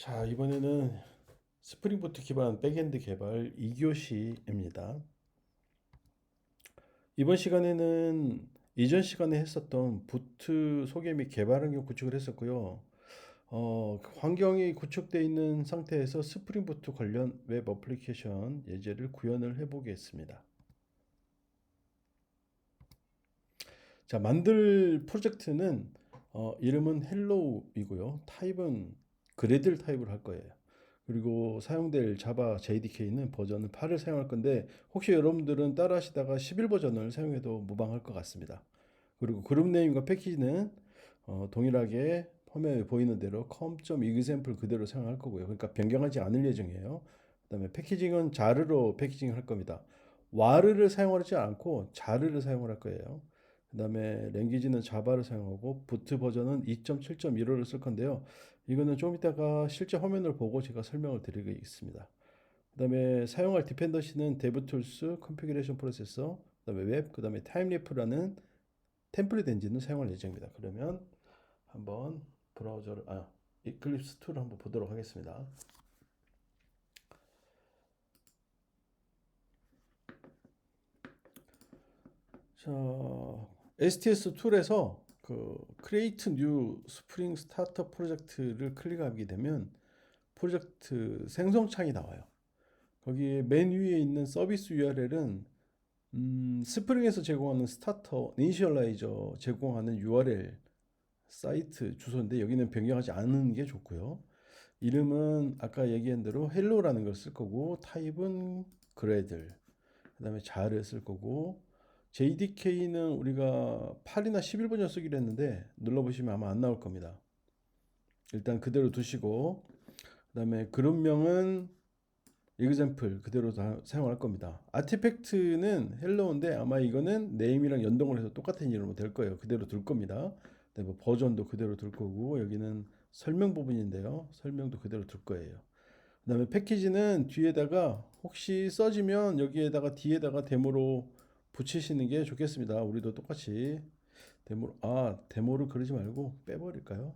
자, 이번에는 스프링 부트 기반 백엔드 개발 2교시입니다. 이번 시간에는 이전 시간에 했었던 부트 소개 및 개발 환경 구축을 했었고요. 환경이 구축되어 있는 상태에서 스프링 부트 관련 웹 어플리케이션 예제를 구현을 해보겠습니다. 자, 만들 프로젝트는 이름은 헬로우이고요. 타입은 그래들 타입을 할 거예요. 그리고 사용될 자바 JDK는 버전은 8을 사용할 건데 혹시 여러분들은 따라 하시다가 11 버전을 사용해도 무방할 것 같습니다. 그리고 그룹 네임과 패키지는 동일하게 화면에 보이는 대로 com.example 그대로 사용할 거고요. 그러니까 변경하지 않을 예정이에요. 그다음에 패키징은 자르로 패키징 할 겁니다. 와르를 사용하지 않고 자르를 사용할 거예요. 그다음에 랭귀지는 자바를 사용하고 부트 버전은 2.7.15를 쓸 건데요. 이거는 좀 이따가 실제 화면을 보고 제가 설명을 드리겠습니다. 그다음에 사용할 디펜던시는 데브툴스, 컨피그레이션 프로세서, 그다음에 웹, 그다음에 타임리프라는 템플릿 엔진을 사용할 예정입니다. 그러면 한번 브라우저를 이클립스 2를 한번 보도록 하겠습니다. 자, STS 툴에서 그 Create New Spring Starter 프로젝트를 클릭하게 되면 프로젝트 생성 창이 나와요. 거기에 맨 위에 있는 서비스 URL은 스프링에서 제공하는 스타터, 이니셜라이저 제공하는 URL 사이트 주소인데 여기는 변경하지 않는 게 좋고요. 이름은 아까 얘기한 대로 헬로라는 걸 쓸 거고 타입은 그래들, 그다음에 자를 쓸 거고 JDK는 우리가 8이나 11 버전 쓰기로 했는데 눌러보시면 아마 안 나올 겁니다. 일단 그대로 두시고 그다음에 그룹명은 example 그대로 다 사용할 겁니다. 아티팩트는 헬로우인데 아마 이거는 네임이랑 연동을 해서 똑같은 이름으로 될 거예요. 그대로 둘 겁니다. 뭐 버전도 그대로 둘 거고 여기는 설명 부분인데요. 설명도 그대로 둘 거예요. 그다음에 패키지는 뒤에다가 혹시 써지면 여기에다가 뒤에다가 데모로 붙이시는 게 좋겠습니다. 우리도 똑같이 데모를 그러지 말고 빼버릴까요?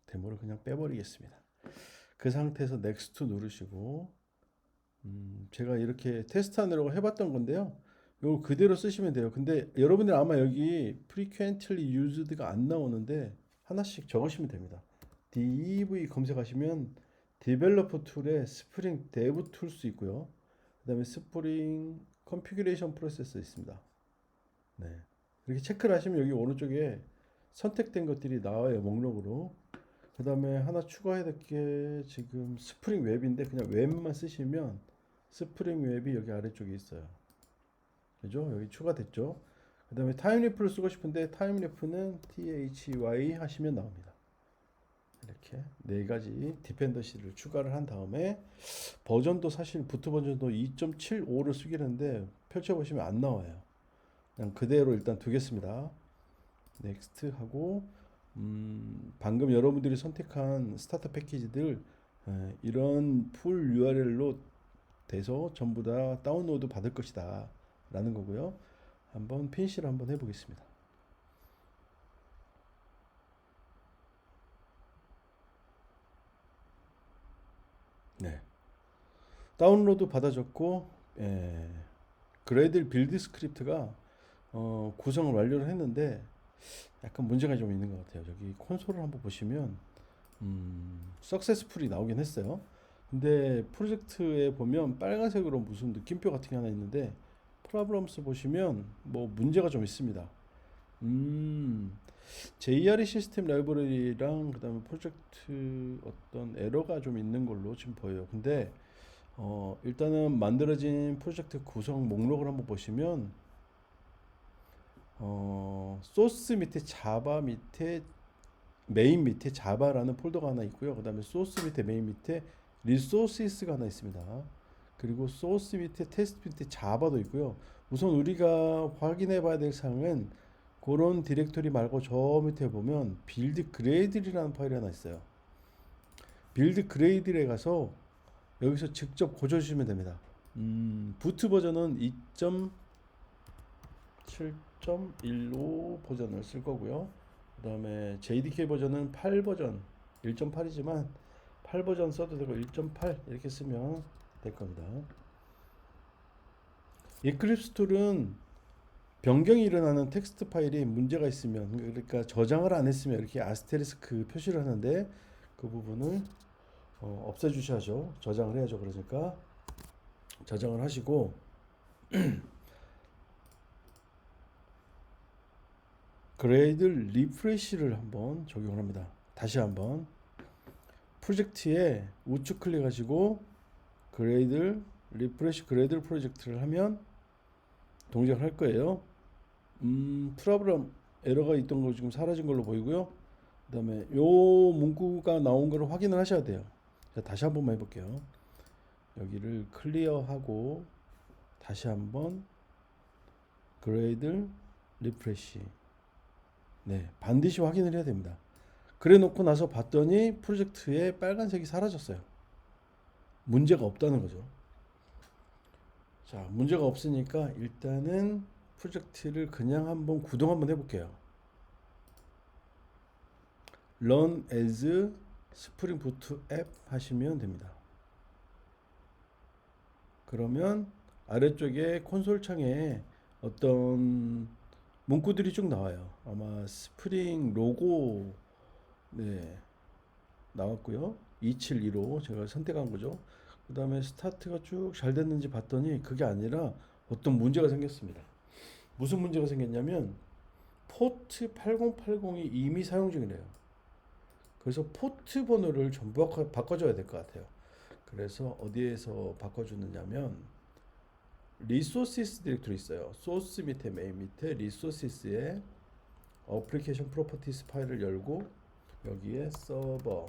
데모를 그냥 빼버리겠습니다. 그 상태에서 넥스트 누르시고 제가 이렇게 테스트하느라고 해봤던 건데요. 이거 그대로 쓰시면 돼요. 근데 여러분들 아마 여기 frequently used가 안 나오는데 하나씩 적으시면 됩니다. dev 검색하시면 디벨로퍼 툴에 스프링 데브 툴스 있고요. 그다음에 스프링 컨피그레이션 프로세스 있습니다. 네. 이렇게 체크를 하시면 여기 오른쪽에 선택된 것들이 나와요. 목록으로. 그다음에 하나 추가해야 될 게 지금 스프링 웹인데 그냥 웹만 쓰시면 스프링 웹이 여기 아래쪽에 있어요. 그죠? 여기 추가됐죠? 그다음에 타임리프를 쓰고 싶은데 타임리프는 thy 하시면 나옵니다. 이렇게 네 가지 디펜던시를 추가를 한 다음에 버전도 사실 부트 버전도 2.75를 쓰기로 했는데 펼쳐보시면 안 나와요. 그냥 그대로 일단 두겠습니다. 넥스트 하고 방금 여러분들이 선택한 스타터 패키지들 이런 풀 URL로 돼서 전부 다 다운로드 받을 것이다 라는 거고요. 한번 핀시를 한번 해보겠습니다. 네, 다운로드 받아졌고 그레이들 빌드 스크립트가 구성을 완료를 했는데 약간 문제가 좀 있는 것 같아요. 저기 콘솔을 한번 보시면 석세스풀이 나오긴 했어요. 근데 프로젝트에 보면 빨간색으로 무슨 느낌표 같은 게 하나 있는데 프로블럼스 보시면 뭐 문제가 좀 있습니다. JRE 시스템 라이브러리랑 그다음에 프로젝트 어떤 에러가 좀 있는 걸로 지금 보여요. 근데 일단은 만들어진 프로젝트 구성 목록을 한번 보시면 소스 밑에 자바 밑에 메인 밑에 자바라는 폴더가 하나 있고요. 그 다음에 소스 밑에 메인 밑에 리소시스가 하나 있습니다. 그리고 소스 밑에 테스트 밑에 자바도 있고요. 우선 우리가 확인해 봐야 될 사항은 그런 디렉토리 말고 저 밑에 보면 빌드 그레이드라는 파일이 하나 있어요. 빌드 그레이드에 가서 여기서 직접 고쳐주시면 됩니다. 부트 버전은 2.7.15 버전을 쓸 거고요. 그 그다음에 JDK 버전은 8 버전 1.8이지만 8 버전 써도 되고 1.8 이렇게 쓰면 될 겁니다. 이클립스 툴은 변경이 일어나는 텍스트 파일이 문제가 있으면, 그러니까 저장을 안 했으면 이렇게 아스테리스크 표시를 하는데 그 부분을 없애 주셔야죠. 저장을 해야죠. 그러니까 저장을 하시고 그레이드 리프레시를 한번 적용을 합니다. 다시 한번 프로젝트에 우측 클릭하시고 그레이드 리프레시 그레이드 프로젝트를 하면 동작을 할 거예요. 프로그램 에러가 있던 거 지금 사라진 걸로 보이고요. 그다음에 요 문구가 나온 거를 확인을 하셔야 돼요. 자, 다시 한번만 해볼게요. 여기를 클리어하고 다시 한번 그레이드 리프레시. 네, 반드시 확인을 해야 됩니다. 그래 놓고 나서 봤더니 프로젝트에 빨간색이 사라졌어요. 문제가 없다는 거죠. 자, 문제가 없으니까 일단은 프로젝트를 그냥 한번 구동 한번 해볼게요. Run as Spring Boot App 하시면 됩니다. 그러면 아래쪽에 콘솔 창에 어떤 문구들이 쭉 나와요. 아마 스프링 로고 네, 나왔고요. 272로 제가 선택한 거죠. 그 다음에 스타트가 쭉 잘 됐는지 봤더니 그게 아니라 어떤 문제가 생겼습니다. 무슨 문제가 생겼냐면 포트 8080이 이미 사용 중이래요. 그래서 포트 번호를 전부 바꿔줘야 될 것 같아요. 그래서 어디에서 바꿔주느냐면 리소시스 디렉토리 있어요. 소스 밑에 메인 밑에 리소시스에 어플리케이션 프로퍼티스 파일을 열고 여기에 서버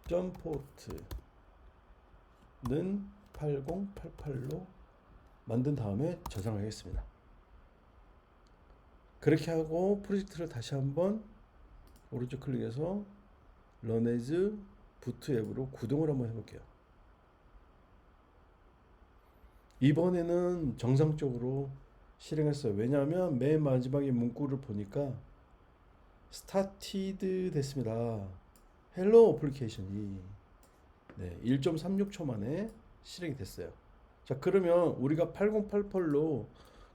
점 포트는 8088로 만든 다음에 저장하겠습니다. 그렇게 하고 프로젝트를 다시 한번 오른쪽 클릭해서 Run as Boot 앱으로 구동을 한번 해볼게요. 이번에는 정상적으로 실행했어요. 왜냐하면 맨 마지막에 문구를 보니까 스타티드 됐습니다. 헬로 어플리케이션이 네, 1.36초 만에 실행이 됐어요. 자, 그러면 우리가 8088로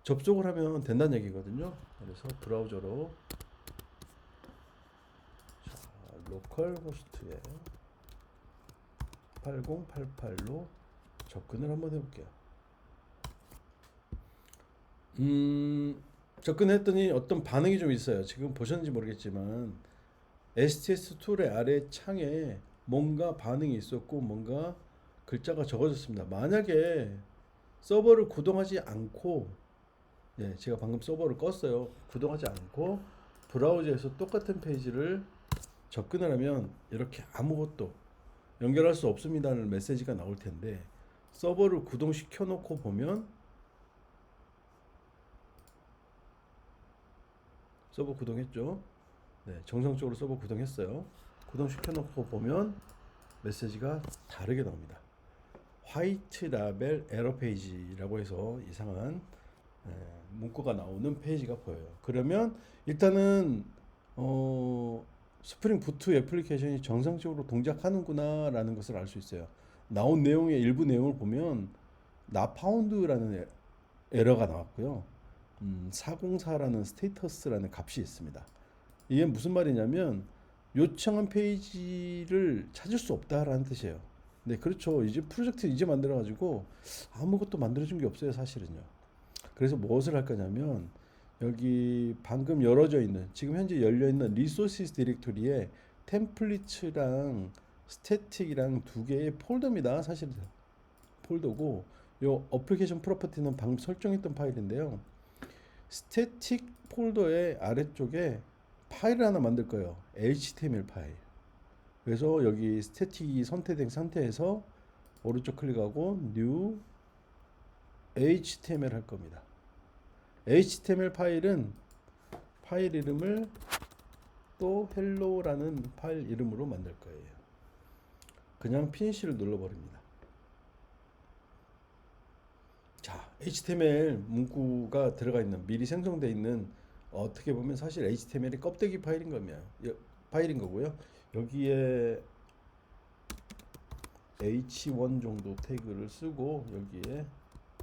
접속을 하면 된다는 얘기거든요. 그래서 브라우저로 로컬 호스트에 8088로 접근을 한번 해볼게요. 접근했더니 어떤 반응이 좀 있어요. 지금 보셨는지 모르겠지만 STS 툴의 아래 창에 뭔가 반응이 있었고 뭔가 글자가 적어졌습니다. 만약에 서버를 구동하지 않고 제가 방금 서버를 껐어요. 구동하지 않고 브라우저에서 똑같은 페이지를 접근을 하면 이렇게 아무것도 연결할 수 없습니다는 메시지가 나올 텐데 서버를 구동시켜 놓고 보면 서버 구동했죠. 네, 정상적으로 서버 구동했어요. 구동시켜 놓고 보면 메시지가 다르게 나옵니다. 화이트 라벨 에러 페이지라고 해서 이상한 문구가 나오는 페이지가 보여요. 그러면 일단은 스프링 부트 애플리케이션이 정상적으로 동작하는구나 라는 것을 알 수 있어요. 나온 내용의 일부 내용을 보면 not found라는 에러가 나왔고요. 404라는 스테이터스라는 값이 있습니다. 이게 무슨 말이냐면 요청한 페이지를 찾을 수 없다라는 뜻이에요. 네, 그렇죠. 이제 프로젝트 이제 만들어 가지고 아무것도 만들어준 게 없어요, 사실은요. 그래서 무엇을 할 거냐면 여기 방금 열어져 있는 지금 현재 열려 있는 리소시스 디렉토리에 템플릿이랑 스태틱이랑 두 개의 폴더입니다. 사실 폴더고 요 어플리케이션 프로퍼티는 방금 설정했던 파일인데요. 스태틱 폴더의 아래쪽에 파일을 하나 만들 거예요. HTML 파일. 그래서 여기 스태틱이 선택된 상태에서 오른쪽 클릭하고 New HTML 할 겁니다. HTML 파일은 파일 이름을 또 hello라는 파일 이름으로 만들 거예요. 그냥 피니시를 눌러버립니다. 자, HTML 문구가 들어가 있는 미리 생성되어 있는 어떻게 보면 사실 HTML이 껍데기 파일인 거고요. 여기에 h1 정도 태그를 쓰고 여기에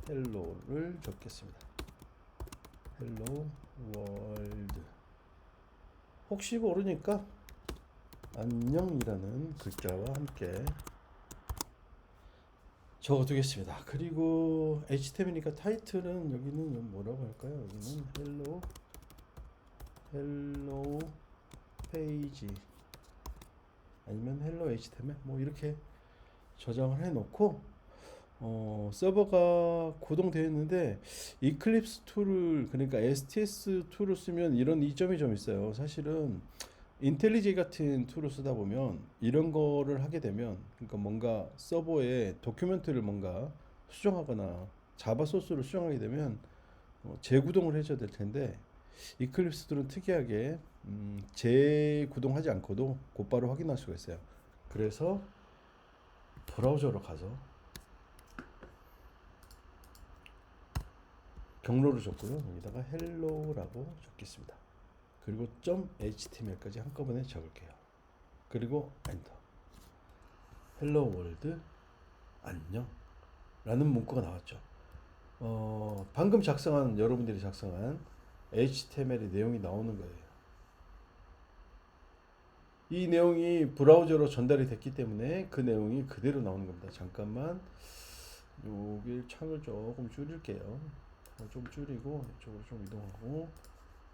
hello를 적겠습니다. hello world. 혹시 모르니까 안녕이라는 글자와 함께 적어두겠습니다. 그리고 HTML이니까 타이틀은 여기는 뭐라고 할까요? 여기는 hello 페이지 아니면 hello HTML 뭐 이렇게 저장을 해놓고 서버가 구동되어 있는데 이클립스 툴을 그러니까 STS 툴을 쓰면 이런 이점이 좀 있어요. 사실은 인텔리제 같은 툴을 쓰다 보면 이런 거를 하게 되면 그러니까 뭔가 서버에 도큐멘트를 뭔가 수정하거나 자바 소스를 수정하게 되면 재구동을 해줘야 될 텐데 이클립스 툴은 특이하게 재구동하지 않고도 곧바로 확인할 수가 있어요. 그래서 브라우저로 가서 경로를 줬고요. 여기다가 hello라고 적겠습니다. 그리고 .html까지 한꺼번에 적을게요. 그리고 엔터. hello world 안녕 라는 문구가 나왔죠. 방금 여러분들이 작성한 HTML의 내용이 나오는 거예요. 이 내용이 브라우저로 전달이 됐기 때문에 그 내용이 그대로 나오는 겁니다. 잠깐만 여기 창을 조금 줄일게요. 좀 줄이고 이쪽으로 좀 이동하고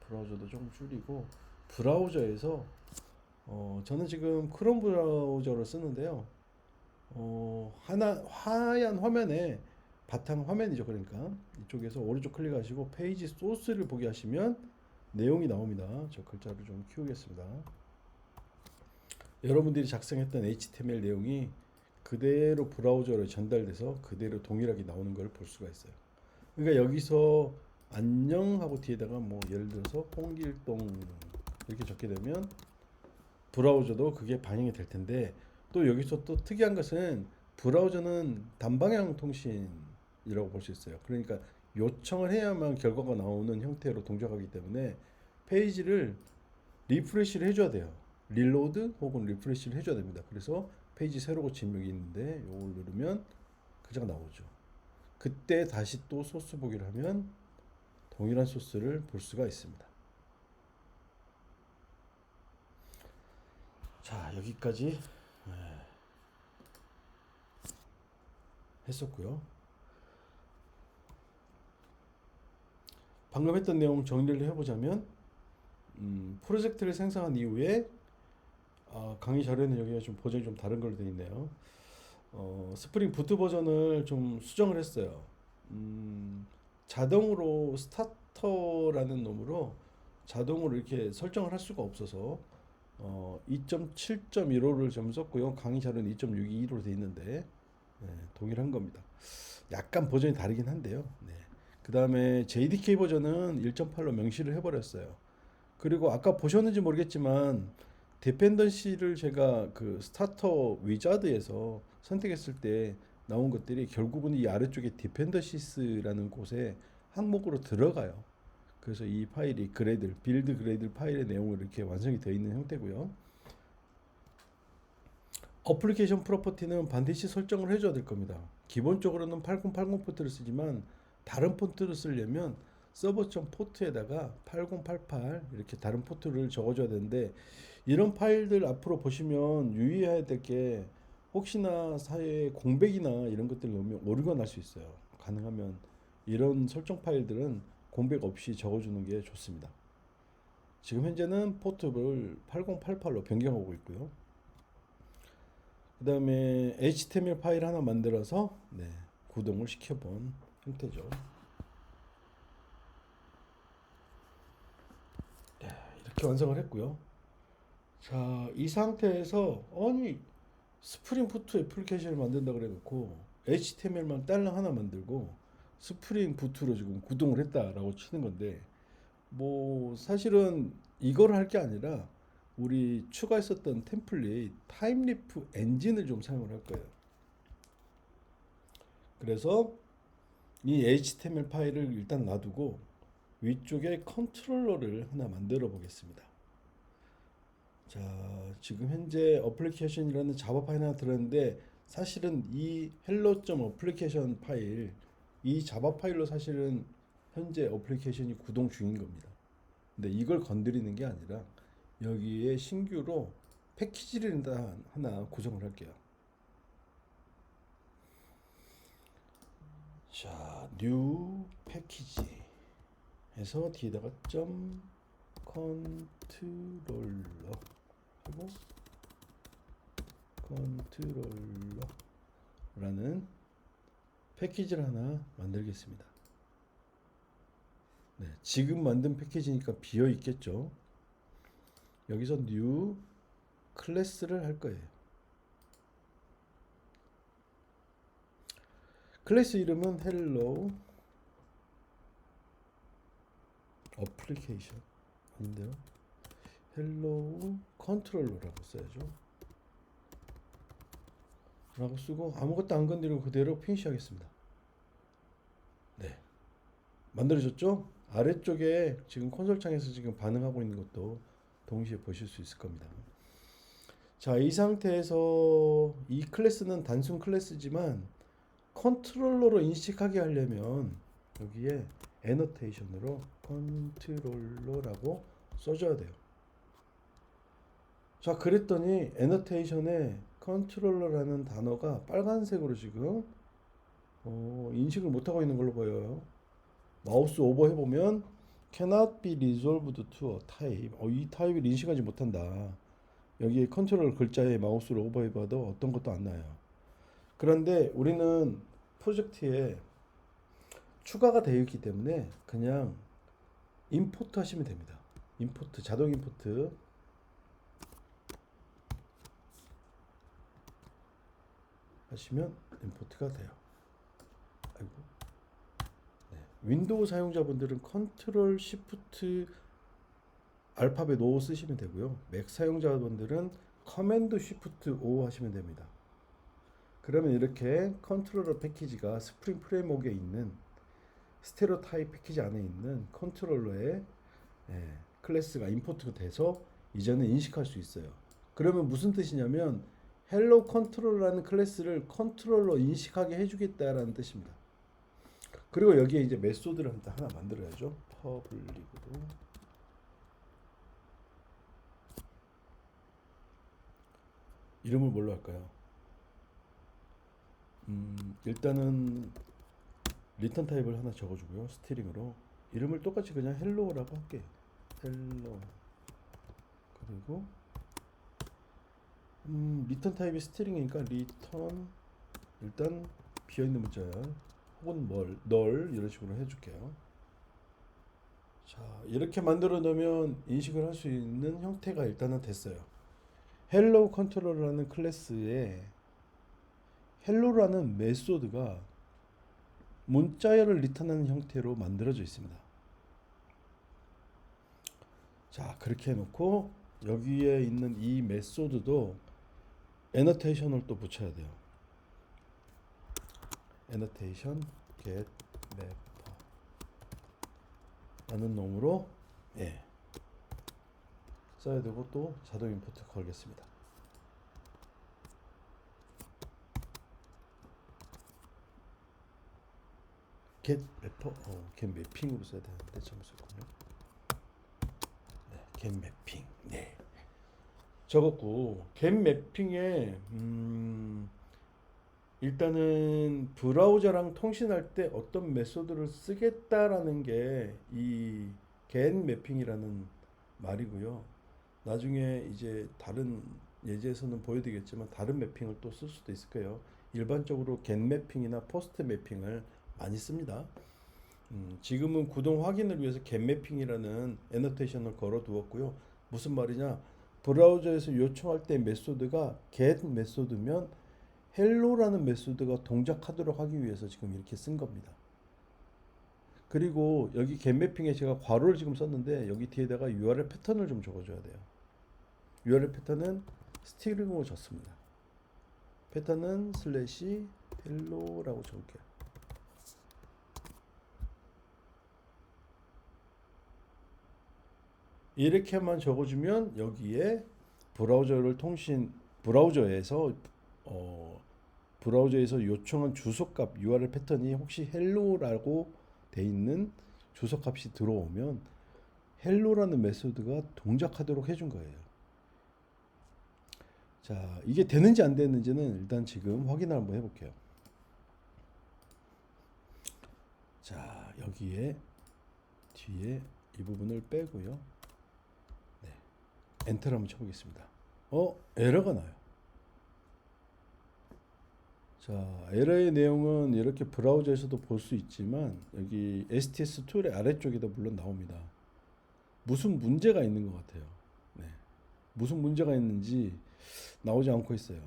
브라우저도 좀 줄이고 브라우저에서 저는 지금 크롬 브라우저를 쓰는데요. 하얀 화면에 바탕 화면이죠. 그러니까 이쪽에서 오른쪽 클릭하시고 페이지 소스를 보게 하시면 내용이 나옵니다. 저 글자를 좀 키우겠습니다. 여러분들이 작성했던 HTML 내용이 그대로 브라우저로 전달돼서 그대로 동일하게 나오는 걸 볼 수가 있어요. 그러니까 여기서 안녕하고 뒤에다가 뭐 예를 들어서 홍길동 이렇게 적게 되면 브라우저도 그게 반영이 될 텐데 또 여기서 또 특이한 것은 브라우저는 단방향 통신이라고 볼 수 있어요. 그러니까 요청을 해야만 결과가 나오는 형태로 동작하기 때문에 페이지를 리프레시를 해줘야 돼요. 릴로드 혹은 리프레시를 해줘야 됩니다. 그래서 페이지 새로 고침 여기 있는데 이걸 누르면 글자가 나오죠. 그때 다시 또 소스 보기를 하면 동일한 소스를 볼 수가 있습니다. 자, 여기까지 했었고요. 방금 했던 내용 정리를 해보자면 프로젝트를 생성한 이후에 강의 자료는 여기가 좀 버전이 좀 다른 걸로 되어 있네요. 스프링 부트 버전을 좀 수정을 했어요. 자동으로 스타터라는 놈으로 자동으로 이렇게 설정을 할 수가 없어서 2.7.15를 좀 썼고요. 강의 자료는 2.625로 되어 있는데 동일한 겁니다. 약간 버전이 다르긴 한데요. 네. 그 다음에 JDK 버전은 1.8로 명시를 해버렸어요. 그리고 아까 보셨는지 모르겠지만 디펜던시를 제가 그 스타터 위자드에서 선택했을 때 나온 것들이 결국은 이 아래쪽에 디펜던시스라는 곳에 항목으로 들어가요. 그래서 이 파일이 빌드 그레이드 파일의 내용으로 이렇게 완성이 되어 있는 형태고요. 어플리케이션 프로퍼티는 반드시 설정을 해줘야 될 겁니다. 기본적으로는 8080 폰트를 쓰지만 다른 폰트를 쓰려면 서버.점 포트에다가 8088 이렇게 다른 포트를 적어줘야 되는데 이런 파일들 앞으로 보시면 유의해야 될 게 혹시나 사이에 공백이나 이런 것들을 넣으면 오류가 날 수 있어요. 가능하면 이런 설정 파일들은 공백 없이 적어주는 게 좋습니다. 지금 현재는 포트를 8088로 변경하고 있고요. 그 다음에 HTML 파일 하나 만들어서 구동을 시켜본 형태죠. 이렇게 완성을 했고요. 자, 이 상태에서 아니 스프링 부트 애플리케이션을 만든다 그래놓고 HTML만 딸랑 하나 만들고 스프링 부트로 지금 구동을 했다라고 치는 건데 뭐 사실은 이걸 할 게 아니라 우리 추가했었던 템플릿 타임리프 엔진을 좀 사용을 할 거예요. 그래서 이 HTML 파일을 일단 놔두고 위쪽에 컨트롤러를 하나 만들어 보겠습니다. 자, 지금 현재 어플리케이션이라는 자바 파일 하나 들었는데 사실은 이 hello.application 파일, 이 자바 파일로 사실은 현재 어플리케이션이 구동 중인 겁니다. 근데 이걸 건드리는 게 아니라 여기에 신규로 패키지를 하나 구성을 할게요. 자, new 패키지 해서 뒤에다가 점 컨트롤러 그리고 컨트롤러라는 패키지를 하나 만들겠습니다. 네, 지금 만든 패키지니까 비어 있겠죠. 여기서 new 클래스를 할 거예요. 클래스 이름은 hello application 아닌데요. hello controller라고 써야죠. 라고 쓰고 아무것도 안 건드리고 그대로 피니시 하겠습니다. 네, 만들어졌죠? 아래쪽에 지금 콘솔 창에서 지금 반응하고 있는 것도 동시에 보실 수 있을 겁니다. 자, 이 상태에서 이 클래스는 단순 클래스지만 컨트롤러로 인식하게 하려면 여기에 애너테이션으로 컨트롤러라고 써줘야 돼요. 자, 그랬더니 애너테이션에 컨트롤러라는 단어가 빨간색으로 지금 인식을 못하고 있는 걸로 보여요. 마우스 오버 해보면 cannot be resolved to a type. 이 타입을 인식하지 못한다. 여기에 컨트롤 글자에 마우스를 오버해봐도 어떤 것도 안 나요. 그런데 우리는 프로젝트에 추가가 되어 있기 때문에 그냥 임포트 하시면 됩니다. 임포트, 자동 임포트 하시면 임포트가 돼요. 아이고. 네. 윈도우 사용자분들은 컨트롤 시프트 알파벳 O 쓰시면 되고요. 맥 사용자분들은 커맨드 쉬프트 O 하시면 됩니다. 그러면 이렇게 컨트롤러 패키지가 스프링 프레임워크에 있는 스테레오 타입 패키지 안에 있는 컨트롤러의 클래스가 임포트가 돼서 이제는 인식할 수 있어요. 그러면 무슨 뜻이냐면 헬로 컨트롤러라는 클래스를 컨트롤러 인식하게 해주겠다라는 뜻입니다. 그리고 여기에 이제 메소드를 하나 만들어야죠. 퍼블릭으로 이름을 뭘로 할까요? 일단은 리턴 타입을 하나 적어주고요. 스트링으로 이름을 똑같이 그냥 헬로우라고 할게요. 헬로 그리고 리턴 타입이 스트링이니까 리턴 일단 비어있는 문자 혹은 널 이런 식으로 해줄게요. 자, 이렇게 만들어 놓으면 인식을 할 수 있는 형태가 일단은 됐어요. 헬로 컨트롤러라는 클래스에 헬로라는 메소드가 문자열을 리턴하는 형태로 만들어져 있습니다. 자, 그렇게 해놓고 여기에 있는 이 메소드도 애너테이션을 또 붙여야 돼요. 애너테이션 get mapper 라는 놈으로 써야 되고 또 자동 임포트 걸겠습니다. get mapper get mapping으로 써야 되는데 잘못했군요. 네, get mapping. 네. 적었고 get mapping에 일단은 브라우저랑 통신할 때 어떤 메소드를 쓰겠다라는 게 이 get mapping이라는 말이고요. 나중에 이제 다른 예제에서는 보여드리겠지만 다른 매핑을 또 쓸 수도 있을 거예요. 일반적으로 get mapping이나 post mapping을 많이 씁니다. 지금은 구동 확인을 위해서 get mapping이라는 애너테이션을 걸어 두었고요. 무슨 말이냐? 브라우저에서 요청할 때 메소드가 get 메소드면 hello라는 메소드가 동작하도록 하기 위해서 지금 이렇게 쓴 겁니다. 그리고 여기 get mapping에 제가 괄호를 지금 썼는데 여기 뒤에다가 URL 패턴을 좀 적어줘야 돼요. URL 패턴은 스트링으로 줬습니다. 패턴은 슬래시 hello라고 적을게요. 이렇게만 적어주면 여기에 브라우저를 브라우저에서 어, 브라우저에서 요청한 주소값 URL 패턴이 혹시 헬로라고 돼 있는 주소값이 들어오면 헬로라는 메소드가 동작하도록 해준 거예요. 자, 이게 되는지 안 되는지는 일단 지금 확인을 한번 해볼게요. 자, 여기에 뒤에 이 부분을 빼고요. 네, 엔터를 한번 쳐보겠습니다. 에러가 나요. 자, 에러의 내용은 이렇게 브라우저에서도 볼 수 있지만 여기 STS 툴의 아래쪽에도 물론 나옵니다. 무슨 문제가 있는 것 같아요. 네, 무슨 문제가 있는지 나오지 않고 있어요.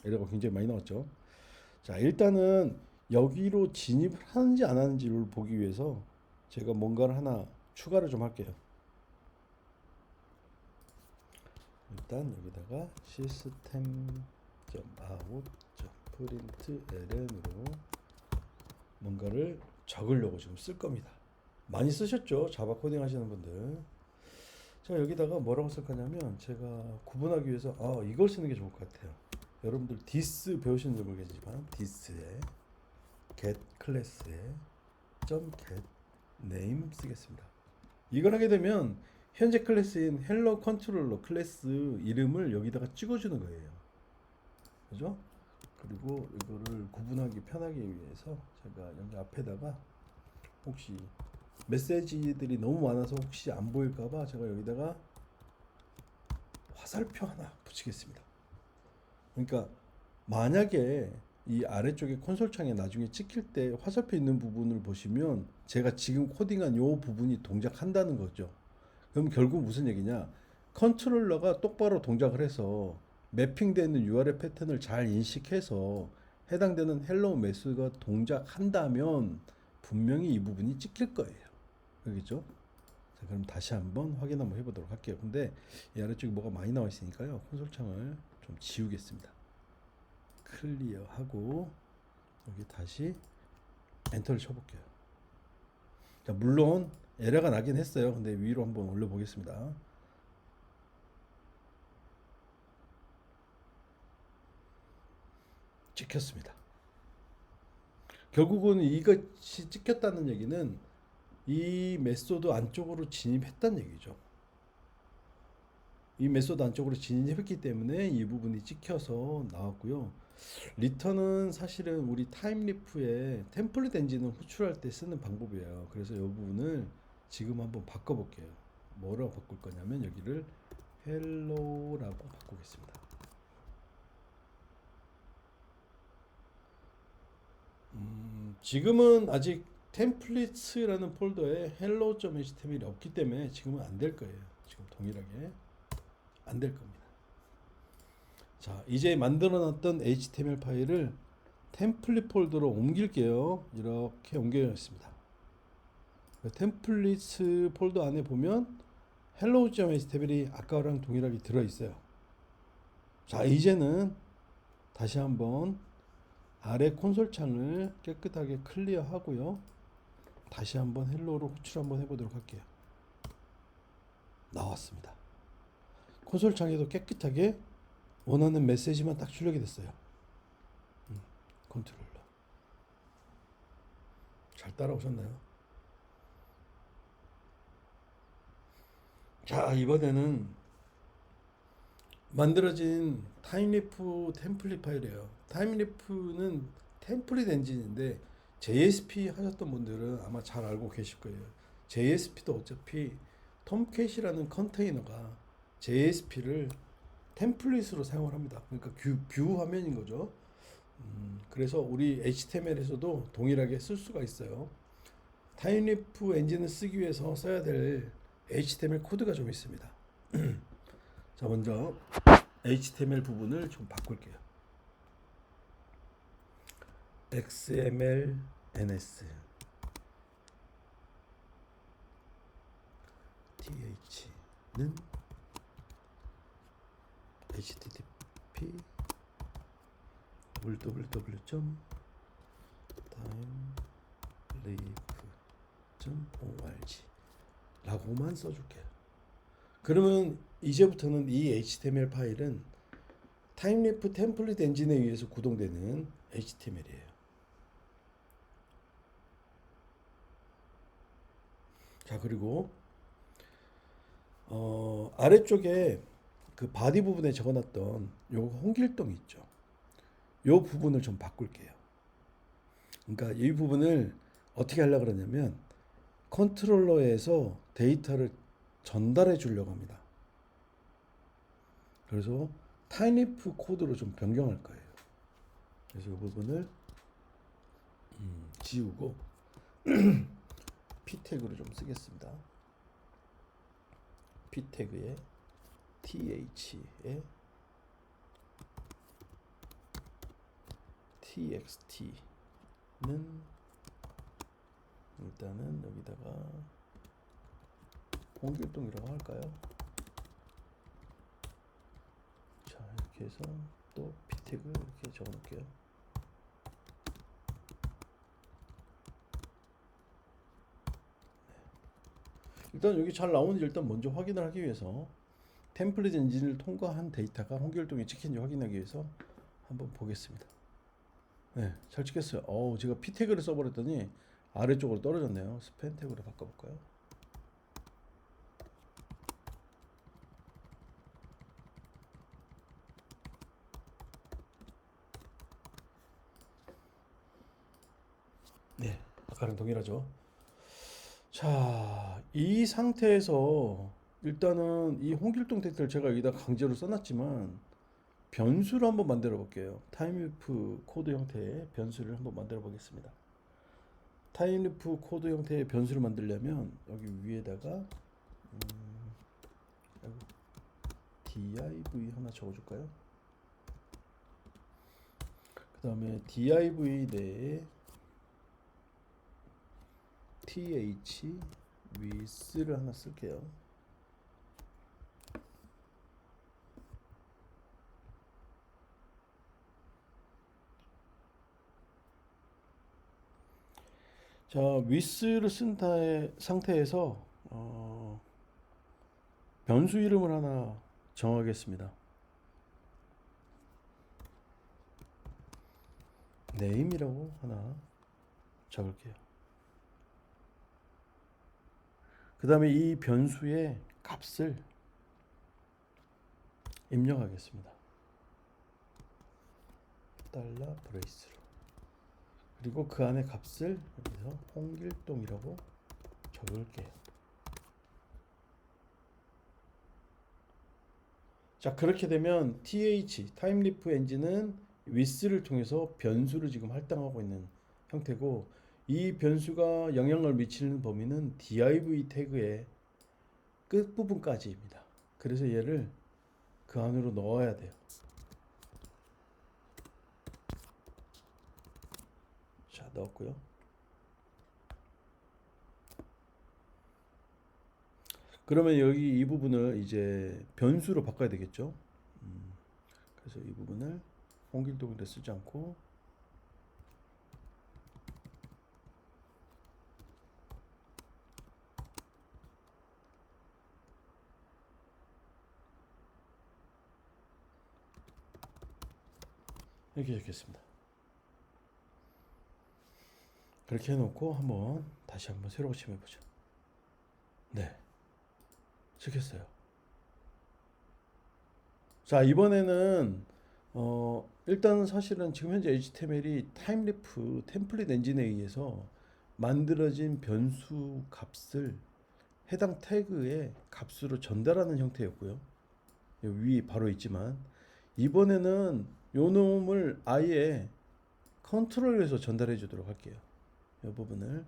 에러가 굉장히 많이 나왔죠. 자, 일단은 여기로 진입을 하는지 안 하는지를 보기 위해서 제가 뭔가를 하나 추가를 좀 할게요. 일단 여기다가 system.out.println으로 뭔가를 적으려고 지금 쓸 겁니다. 많이 쓰셨죠? 자바 코딩 하시는 분들. 자, 여기다가 뭐라고 쓸 거냐면 제가 구분하기 위해서 이걸 쓰는 게 좋을 것 같아요. 여러분들 this 배우시는지 모르겠지만 this에 get 클래스에 .get name 쓰겠습니다. 이걸 하게 되면 현재 클래스인 헬로 컨트롤러 클래스 이름을 여기다가 찍어주는 거예요. 그죠? 그리고 이거를 구분하기 편하게 위해서 제가 여기 앞에다가 혹시 메시지들이 너무 많아서 혹시 안 보일까봐 제가 여기다가 화살표 하나 붙이겠습니다. 그러니까 만약에 이 아래쪽에 콘솔 창에 나중에 찍힐 때 화살표 있는 부분을 보시면 제가 지금 코딩한 요 부분이 동작한다는 거죠. 그럼 결국 무슨 얘기냐? 컨트롤러가 똑바로 동작을 해서 매핑되어 있는 URL 패턴을 잘 인식해서 해당되는 헬로우 메시지가 동작한다면 분명히 이 부분이 찍힐 거예요. 알겠죠? 자, 그럼 다시 한번 확인 한번 해보도록 할게요. 근데 이 아래쪽에 뭐가 많이 나와 있으니까요. 콘솔 창을 좀 지우겠습니다. 클리어하고 여기 다시 엔터를 쳐볼게요. 자, 물론 에러가 나긴 했어요. 근데 위로 한번 올려 보겠습니다. 찍혔습니다. 결국은 이것이 찍혔다는 얘기는 이 메소드 안쪽으로 진입했다는 얘기죠. 이 메소드 안쪽으로 진입했기 때문에 이 부분이 찍혀서 나왔고요. 리턴은 사실은 우리 타임리프에 템플릿 엔진을 호출할 때 쓰는 방법이에요. 그래서 이 부분을 지금 한번 바꿔볼게요. 뭐라고 바꿀 거냐면 여기를 hello라고 바꾸겠습니다. 지금은 아직 템플릿스라는 폴더에 hello.html이 없기 때문에 지금은 안 될 거예요. 지금 동일하게 안 될 겁니다. 자, 이제 만들어놨던 HTML 파일을 템플릿 폴더로 옮길게요. 이렇게 옮겨놨습니다. 템플릿 폴더 안에 보면 hello.html이 아까랑 동일하게 들어있어요. 자, 이제는 다시 한번 아래 콘솔 창을 깨끗하게 클리어 하고요. 다시 한번 헬로로 호출 한번 해보도록 할게요. 나왔습니다. 콘솔 창에도 깨끗하게 원하는 메시지만 딱 출력이 됐어요. 컨트롤러. 잘 따라오셨나요? 자, 이번에는 만들어진 타임리프 템플릿 파일이에요. 타임리프는 템플릿 엔진인데 JSP 하셨던 분들은 아마 잘 알고 계실 거예요. JSP도 어차피 톰캣이라는 컨테이너가 JSP를 템플릿으로 사용을 합니다. 그러니까 뷰 화면인 거죠. 그래서 우리 HTML에서도 동일하게 쓸 수가 있어요. 타임리프 엔진을 쓰기 위해서 써야 될 HTML 코드가 좀 있습니다. 자, 먼저 HTML 부분을 좀 바꿀게요. XML NS TH는 http www.timelif.org 라고만 써줄게요. 그러면 이제부터는 이 HTML 파일은 타임리프 템플릿 엔진에 의해서 구동되는 HTML이에요. 자, 그리고 아래쪽에 그 바디 부분에 적어놨던 요 홍길동 있죠. 요 부분을 좀 바꿀게요. 그러니까 이 부분을 어떻게 하려고 그러냐면 컨트롤러에서 데이터를 전달해 주려고 합니다. 그래서 타임리프 코드로 좀 변경할 거예요. 그래서 이 부분을 지우고 p 태그로 좀 쓰겠습니다. p 태그에 th에 txt는 일단은 여기다가 홍길동이라고 할까요? 자, 이렇게 해서 또 p 태그 이렇게 적어 놓을게요. 일단 여기 잘 나오는지 일단 먼저 확인을 하기 위해서 템플릿 엔진을 통과한 데이터가 홍길동에 찍힌지 확인하기 위해서 한번 보겠습니다. 네, 잘 찍혔어요. 제가 p 태그를 써버렸더니 아래쪽으로 떨어졌네요. 스팬 태그로 바꿔볼까요? 네, 아까랑 동일하죠. 자, 이 상태에서 일단은 이 홍길동 데이터를 제가 여기다 강제로 써놨지만 변수를 한번 만들어 볼게요. 타임루프 코드 형태의 변수를 한번 만들어 보겠습니다. 타임루프 코드 형태의 변수를 만들려면 여기 위에다가 div 하나 적어줄까요? 그 다음에 div 내에 th width를 하나 쓸게요. 자, width를 쓴 상태에서 변수 이름을 하나 정하겠습니다. name이라고 하나 적을게요. 그 다음에 이 변수의 값을 입력하겠습니다. 달러 브레이스로. 그리고 그 안에 값을 여기서 홍길동이라고 적을게요. 자, 그렇게 되면 타임리프 엔진은 width를 통해서 변수를 지금 할당하고 있는 형태고, 이 변수가 영향을 미치는 범위는 div 태그의 끝부분까지입니다. 그래서 얘를 그 안으로 넣어야 돼요. 자, 넣었고요. 그러면 여기 이 부분을 이제 변수로 바꿔야 되겠죠. 그래서 이 부분을 홍길동으로 쓰지 않고 이렇게 적겠습니다. 그렇게 해놓고 다시 한번 새로 고침해보죠. 네, 적혔어요. 자, 이번에는 일단 사실은 지금 현재 HTML이 타임리프 템플릿 엔진에 의해서 만들어진 변수 값을 해당 태그의 값으로 전달하는 형태였고요. 여기 위 바로 있지만 이번에는 요 놈을 아예 컨트롤에서 전달해 주도록 할게요. 이 부분을.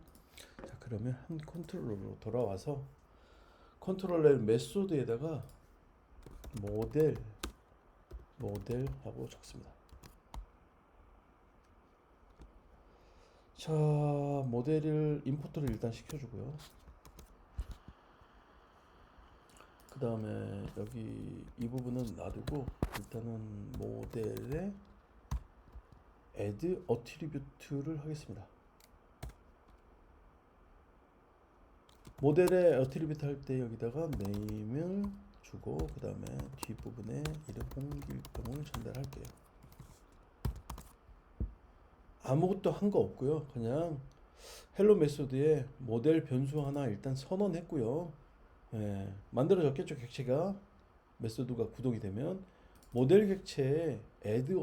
자, 그러면 한 컨트롤러로 돌아와서 컨트롤러 메소드에다가 모델하고 적습니다. 자, 모델을 임포트를 일단 시켜주고요. 그 다음에 여기 이 부분은 놔두고 일단은 모델에 add attribute를 하겠습니다. 모델의 어트리뷰트 할 때 여기다가 네임을 주고 그 다음에 뒷부분에 이름 홍길동을 전달할게요. 아무것도 한 거 없고요. 그냥 헬로 메소드에 모델 변수 하나 일단 선언했고요. 예, 만들어졌겠죠, 객체가. 메소드가 구동이 되면 모델 객체에 add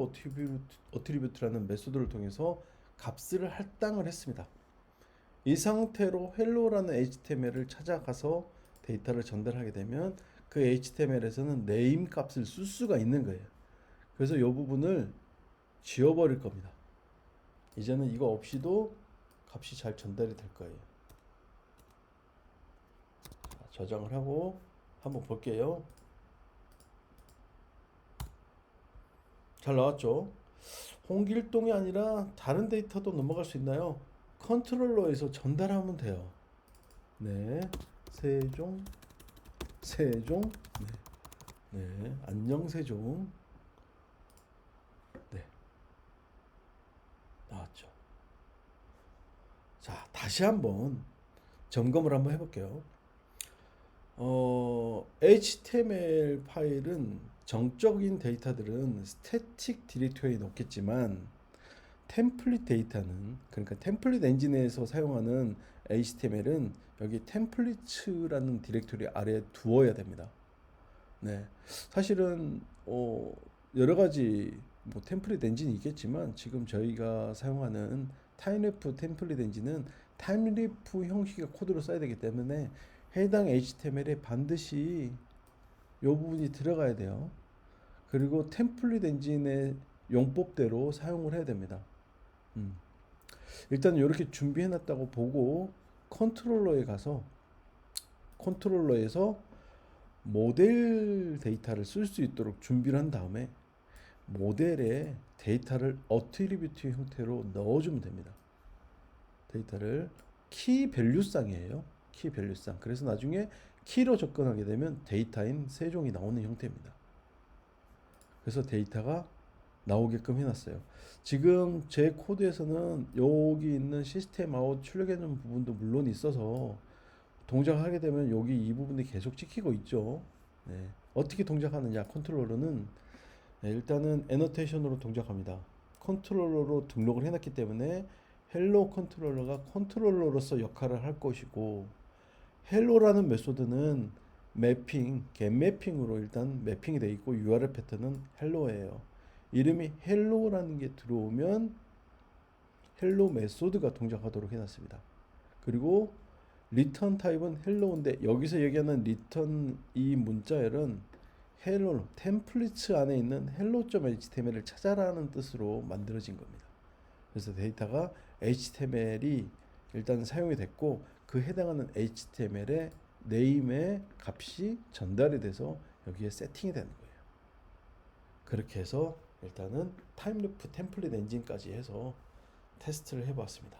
attribute라는 메소드를 통해서 값을 할당을 했습니다. 이 상태로 hello라는 HTML을 찾아가서 데이터를 전달하게 되면 그 HTML에서는 name 값을 쓸 수가 있는 거예요. 그래서 이 부분을 지워버릴 겁니다. 이제는 이거 없이도 값이 잘 전달이 될 거예요. 자, 저장을 하고 한번 볼게요. 잘 나왔죠? 홍길동이 아니라 다른 데이터도 넘어갈 수 있나요? 컨트롤러에서 전달하면 돼요. 네, 세종, 세종, 네, 안녕 세종, 네, 나왔죠. 자, 다시 한번 점검을 한번 해볼게요. HTML 파일은 정적인 데이터들은 스태틱 디렉토리에 넣겠지만 템플릿 데이터는, 그러니까 템플릿 엔진에서 사용하는 HTML은 여기 템플릿츠라는 디렉토리 아래에 두어야 됩니다. 네, 사실은 여러 가지 뭐 템플릿 엔진이 있겠지만 지금 저희가 사용하는 타임래프 템플릿 엔진은 타임래프 형식의 코드로 써야 되기 때문에 해당 HTML에 반드시 이 부분이 들어가야 돼요. 그리고 템플릿 엔진의 용법대로 사용을 해야 됩니다. 일단 이렇게 준비해 놨다고 보고 컨트롤러에 가서 컨트롤러에서 모델 데이터를 쓸 수 있도록 준비를 한 다음에 모델에 데이터를 어트리뷰트 형태로 넣어주면 됩니다. 데이터를 키 밸류쌍이에요. 키 밸류쌍. 그래서 나중에 키로 접근하게 되면 데이터인 세종이 나오는 형태입니다. 그래서 데이터가 나오게끔 해놨어요. 지금 제 코드에서는 여기 있는 시스템 아웃 출력해놓은 부분도 물론 있어서 동작하게 되면 여기 이 부분이 계속 찍히고 있죠. 네. 어떻게 동작하느냐? 컨트롤러는 일단은 애너테이션으로 동작합니다. 컨트롤러로 등록을 해놨기 때문에 헬로 컨트롤러가 컨트롤러로서 역할을 할 것이고 헬로라는 메소드는 매핑, 겟 매핑으로 일단 매핑이 되어 있고 URL 패턴은 헬로예요. 이름이 헬로라는 게 들어오면 헬로 메소드가 동작하도록 해놨습니다. 그리고 리턴 타입은 헬로인데 여기서 얘기하는 리턴 이 문자열은 헬로 템플릿 안에 있는 hello.html을 찾아라는 뜻으로 만들어진 겁니다. 그래서 데이터가 HTML이 일단 사용이 됐고 그 해당하는 HTML의 네임의 값이 전달이 돼서 여기에 세팅이 되는 거예요. 그렇게 해서 일단은 타임루프 템플릿 엔진까지 해서 테스트를 해봤습니다.